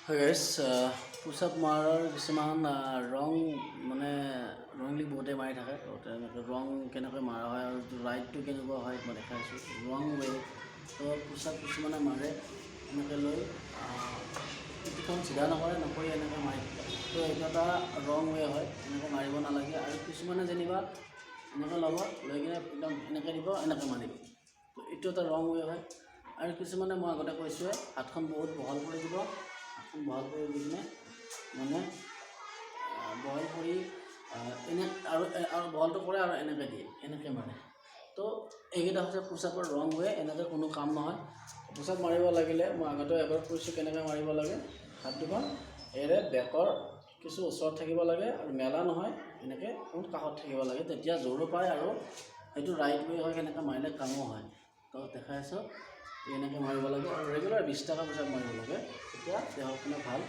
guys পুছ up মাৰাৰ কিছুমান ৰং মানে ৰংলি বহুতে মাৰি থাকে তো তেনেকৈ ৰং কেনেকৈ মাৰা হয় আৰু ৰাইটটো কেনেকুৱা হয় মই দেখাইছোঁ ৰং ৱে তো পুছ আপ কিছুমানে মাৰে এনেকৈ লৈ পিঠিখন চিধা নকৰি এনেকৈ মাৰি তো এইটো এটা ৰং ৱে হয় এনেকৈ মাৰিব নালাগে আৰু কিছুমানে যেনিবা এনেকৈ ল'ব লৈ কিনে একদম এনেকৈ দিব এনেকৈ মাৰিব তো এইটো এটা ৰং ৱে হয় আৰু কিছুমানে মই আগতে কৈছোঁৱে হাতখন বহুত বহল কৰি দিব হাতখন বহল কৰি দি কিনে মানে বহল কৰি এনে আৰু বহলটো কৰে আৰু এনেকৈ দিয়ে এনেকৈ মাৰে তো এইকেইটা হৈছে পুছ আপৰ ৰং ৱে এনেকৈ কোনো কাম নহয় পুছ আপ মাৰিব লাগিলে মই আগতে এবাৰ কৈছোঁ কেনেকৈ মাৰিব লাগে হাত দুখন এৰে বেকৰ কিছু ওচৰত থাকিব লাগে আৰু মেলা নহয় এনেকৈ বহুত কাষত থাকিব লাগে তেতিয়া জোৰো পায় আৰু সেইটো ৰাইট ৱে হয় কেনেকৈ মাৰিলে কামো হয় তো দেখাই আছোঁ এনেকৈ মাৰিব লাগে আৰু ৰেগুলাৰ 20 টকা পুছ আপ মাৰিব লাগে তেতিয়া দেহৰ কাৰণে ভাল